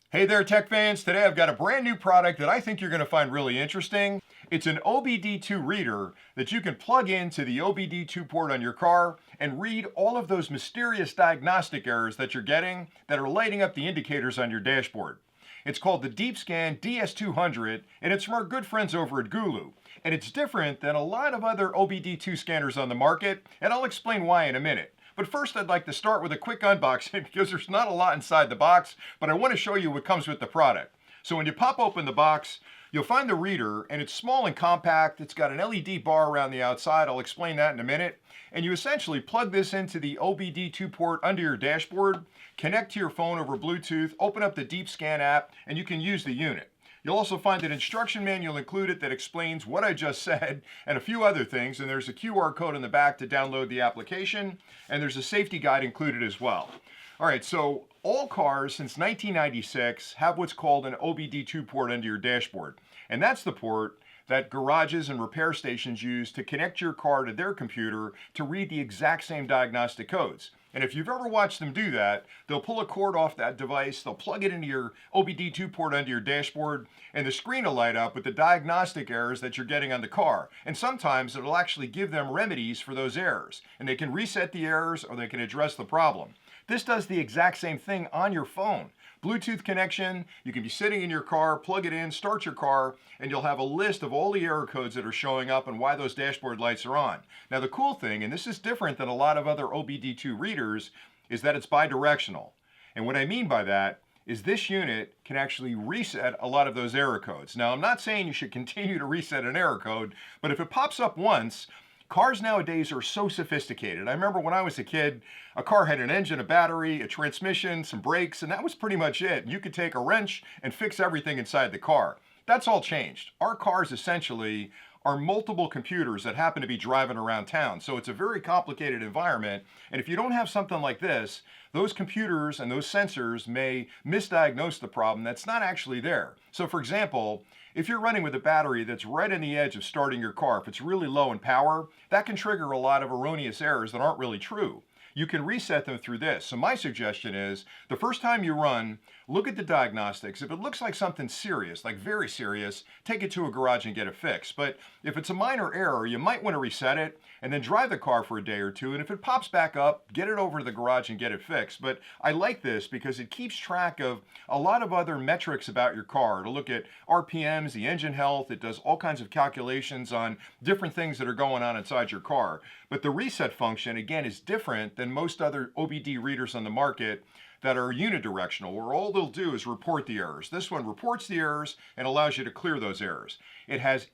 Hey there, tech fans. Today I've got a brand new product that I think you're going to find really interesting. It's an OBD2 reader that you can plug into the OBD2 port on your car and read all of those mysterious diagnostic errors that you're getting that are lighting up the indicators on your dashboard. It's called the DeepScan DS200, and it's from our good friends over at GOOLOO. And it's different than a lot of other OBD2 scanners on the market, and I'll explain why in a minute. But first, I'd like to start with a quick unboxing because there's not a lot inside the box, but I want to show you what comes with the product. So when you pop open the box, you'll find the reader, and it's small and compact. It's got an LED bar around the outside. I'll explain that in a minute. And you essentially plug this into the OBD2 port under your dashboard, connect to your phone over Bluetooth, open up the DeepScan app, and you can use the unit. You'll also find an instruction manual included that explains what I just said and a few other things, and there's a QR code in the back to download the application, and there's a safety guide included as well. All right, so all cars since 1996 have what's called an OBD2 port under your dashboard, and that's the port that garages and repair stations use to connect your car to their computer to read the exact same diagnostic codes. And if you've ever watched them do that, they'll pull a cord off that device, they'll plug it into your OBD2 port under your dashboard, and the screen will light up with the diagnostic errors that you're getting on the car. And sometimes it'll actually give them remedies for those errors. And they can reset the errors or they can address the problem. This does the exact same thing on your phone. Bluetooth connection, you can be sitting in your car, plug it in, start your car, and you'll have a list of all the error codes that are showing up and why those dashboard lights are on. Now the cool thing, and this is different than a lot of other OBD2 readers, is that it's bidirectional. And what I mean by that is this unit can actually reset a lot of those error codes. Now I'm not saying you should continue to reset an error code, but if it pops up once, cars nowadays are so sophisticated. I remember when I was a kid, a car had an engine, a battery, a transmission, some brakes, and that was pretty much it. You could take a wrench and fix everything inside the car. That's all changed. Our cars essentially are multiple computers that happen to be driving around town. So it's a very complicated environment. And if you don't have something like this, those computers and those sensors may misdiagnose the problem that's not actually there. So for example, if you're running with a battery that's right on the edge of starting your car, if it's really low in power, that can trigger a lot of erroneous errors that aren't really true. You can reset them through this. So my suggestion is, the first time you run, look at the diagnostics. If it looks like something serious, like very serious, take it to a garage and get it fixed. But if it's a minor error, you might want to reset it and then drive the car for a day or two. And if it pops back up, get it over to the garage and get it fixed. But I like this because it keeps track of a lot of other metrics about your car. To look at RPMs, the engine health. It does all kinds of calculations on different things that are going on inside your car. But the reset function, again, is different than most other OBD readers on the market that are unidirectional, where all they'll do is report the errors. This one reports the errors and allows you to clear those errors. It has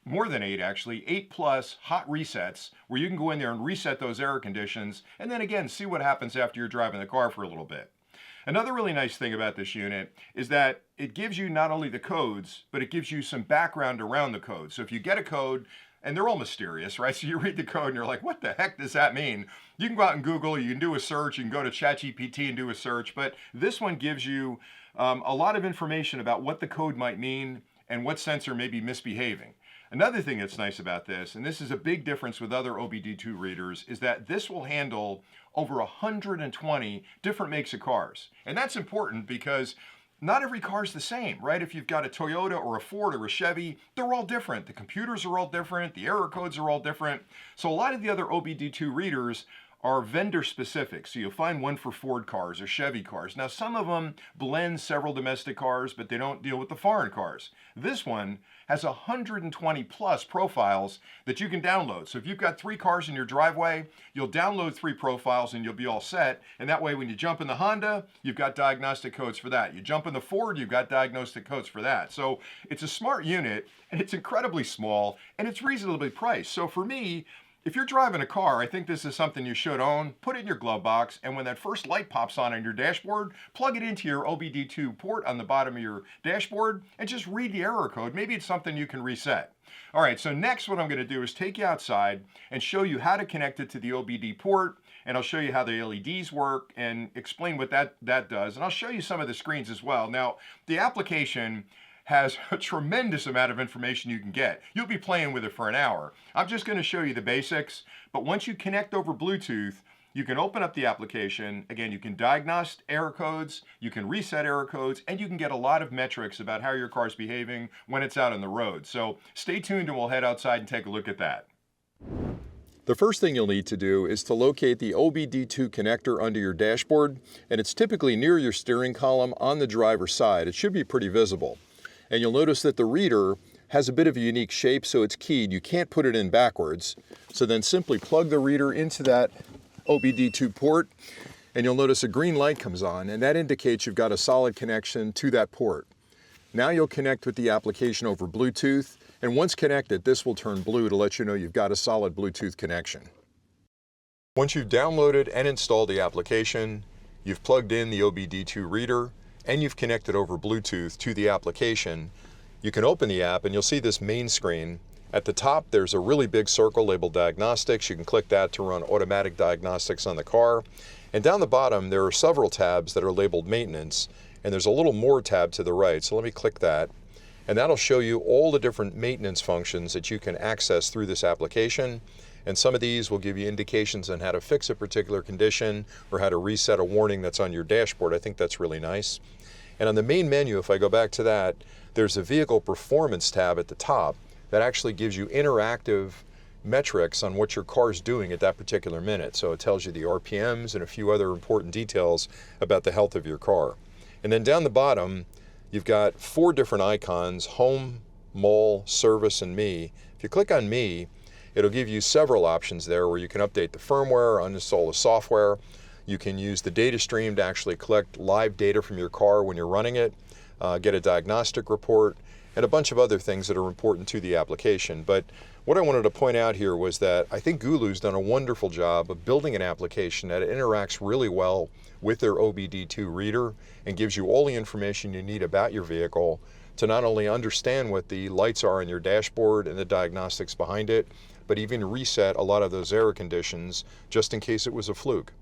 more than eight actually, 8+ hot resets where you can go in there and reset those error conditions and then again see what happens after you're driving the car for a little bit. Another really nice thing about this unit is that it gives you not only the codes, but it gives you some background around the code. So if you get a code, and they're all mysterious, right? So you read the code and you're like, what the heck does that mean? You can go out and Google, you can do a search, you can go to ChatGPT and do a search, but this one gives you a lot of information about what the code might mean and what sensor may be misbehaving. Another thing that's nice about this, and this is a big difference with other OBD2 readers, is that this will handle over 120 different makes of cars. And that's important because not every car is the same, right? If you've got a Toyota or a Ford or a Chevy, they're all different. The computers are all different. The error codes are all different. So a lot of the other OBD2 readers are vendor specific. So you'll find one for Ford cars or Chevy cars. Now some of them blend several domestic cars, but they don't deal with the foreign cars. This one has 120+ profiles that you can download. So if you've got 3 cars in your driveway, you'll download 3 profiles and you'll be all set. And that way when you jump in the Honda, you've got diagnostic codes for that. You jump in the Ford, you've got diagnostic codes for that. So it's a smart unit and it's incredibly small and it's reasonably priced. So for me, if you're driving a car, I think this is something you should own. Put it in your glove box, and when that first light pops on your dashboard, plug it into your OBD2 port on the bottom of your dashboard, and just read the error code. Maybe it's something you can reset. All right, so next what I'm going to do is take you outside and show you how to connect it to the OBD port, and I'll show you how the LEDs work and explain what that does, and I'll show you some of the screens as well. Now, the application has a tremendous amount of information you can get. You'll be playing with it for an hour. I'm just going to show you the basics, but once you connect over Bluetooth, you can open up the application. Again, you can diagnose error codes, you can reset error codes, and you can get a lot of metrics about how your car's behaving when it's out on the road. So stay tuned and we'll head outside and take a look at that. The first thing you'll need to do is to locate the OBD2 connector under your dashboard, and it's typically near your steering column on the driver's side. It should be pretty visible. And you'll notice that the reader has a bit of a unique shape, so it's keyed. You can't put it in backwards. So then simply plug the reader into that OBD2 port, and you'll notice a green light comes on, and that indicates you've got a solid connection to that port. Now you'll connect with the application over Bluetooth, and once connected, this will turn blue to let you know you've got a solid Bluetooth connection. Once you've downloaded and installed the application, you've plugged in the OBD2 reader, and you've connected over Bluetooth to the application, you can open the app and you'll see this main screen. At the top, there's a really big circle labeled Diagnostics. You can click that to run automatic diagnostics on the car. And down the bottom, there are several tabs that are labeled Maintenance, and there's a little More tab to the right. So let me click that. And that'll show you all the different maintenance functions that you can access through this application. And some of these will give you indications on how to fix a particular condition or how to reset a warning that's on your dashboard. I think that's really nice. And on the main menu, if I go back to that, there's a Vehicle Performance tab at the top that actually gives you interactive metrics on what your car's doing at that particular minute. So it tells you the RPMs and a few other important details about the health of your car. And then down the bottom, you've got 4 different icons: Home, Mall, Service, and Me. If you click on Me, it'll give you several options there where you can update the firmware, uninstall the software. You can use the data stream to actually collect live data from your car when you're running it, get a diagnostic report, and a bunch of other things that are important to the application. But what I wanted to point out here was that I think GOOLOO's done a wonderful job of building an application that interacts really well with their OBD2 reader and gives you all the information you need about your vehicle to not only understand what the lights are on your dashboard and the diagnostics behind it, but even reset a lot of those error conditions just in case it was a fluke.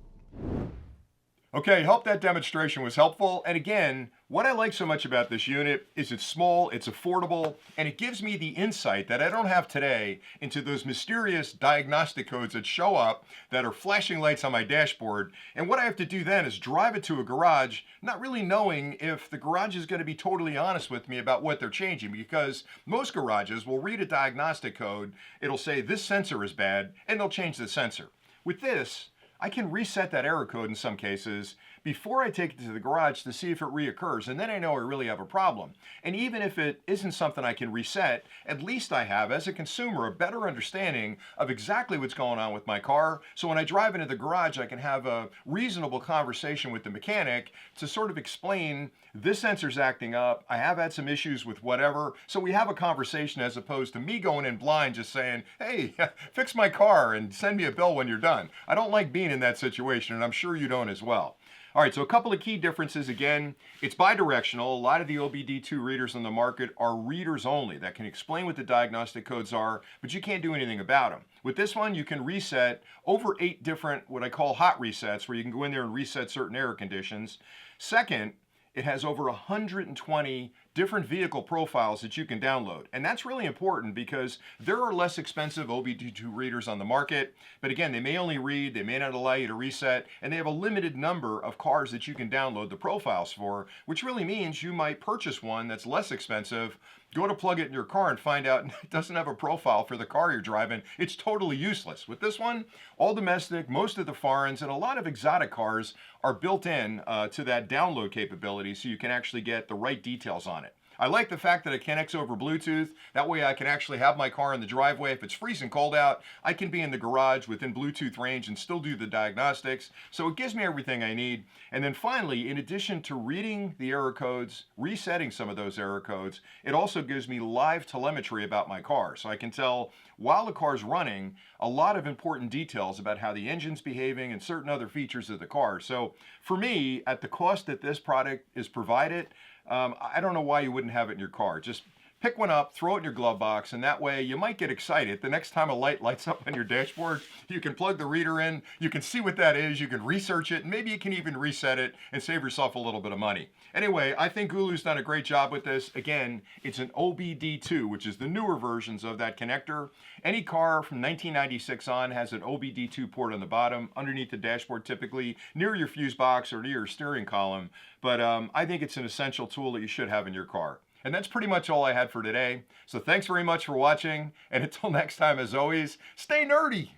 Okay, hope that demonstration was helpful. And again, what I like so much about this unit is it's small, it's affordable, and it gives me the insight that I don't have today into those mysterious diagnostic codes that show up that are flashing lights on my dashboard. And what I have to do then is drive it to a garage, not really knowing if the garage is going to be totally honest with me about what they're changing, because most garages will read a diagnostic code, it'll say this sensor is bad, and they'll change the sensor. With this, I can reset that error code in some cases before I take it to the garage to see if it reoccurs, and then I know I really have a problem. And even if it isn't something I can reset, at least I have, as a consumer, a better understanding of exactly what's going on with my car, so when I drive into the garage, I can have a reasonable conversation with the mechanic to sort of explain, this sensor's acting up, I have had some issues with whatever, so we have a conversation as opposed to me going in blind just saying, hey, fix my car and send me a bill when you're done. I don't like being in that situation, and I'm sure you don't as well. All right, so a couple of key differences. Again, it's bidirectional. A lot of the OBD2 readers on the market are readers only that can explain what the diagnostic codes are, but you can't do anything about them. With this one, you can reset over 8 different, what I call hot resets, where you can go in there and reset certain error conditions. Second, it has over 120 different vehicle profiles that you can download. And that's really important because there are less expensive OBD2 readers on the market, but again, they may only read, they may not allow you to reset, and they have a limited number of cars that you can download the profiles for, which really means you might purchase one that's less expensive, go to plug it in your car and find out it doesn't have a profile for the car you're driving. It's totally useless. With this one, all domestic, most of the foreigns, and a lot of exotic cars are built in to that download capability so you can actually get the right details on it. I like the fact that it connects over Bluetooth. That way I can actually have my car in the driveway. If it's freezing cold out, I can be in the garage within Bluetooth range and still do the diagnostics. So it gives me everything I need. And then finally, in addition to reading the error codes, resetting some of those error codes, it also gives me live telemetry about my car. So I can tell while the car's running a lot of important details about how the engine's behaving and certain other features of the car. So for me, at the cost that this product is provided, I don't know why you wouldn't have it in your car. Just pick one up, throw it in your glove box, and that way you might get excited. The next time a light lights up on your dashboard, you can plug the reader in, you can see what that is, you can research it, and maybe you can even reset it and save yourself a little bit of money. Anyway, I think GOOLOO's done a great job with this. Again, it's an OBD2, which is the newer versions of that connector. Any car from 1996 on has an OBD2 port on the bottom, underneath the dashboard typically, near your fuse box or near your steering column. But I think it's an essential tool that you should have in your car. And that's pretty much all I had for today. So thanks very much for watching. And until next time, as always, stay nerdy.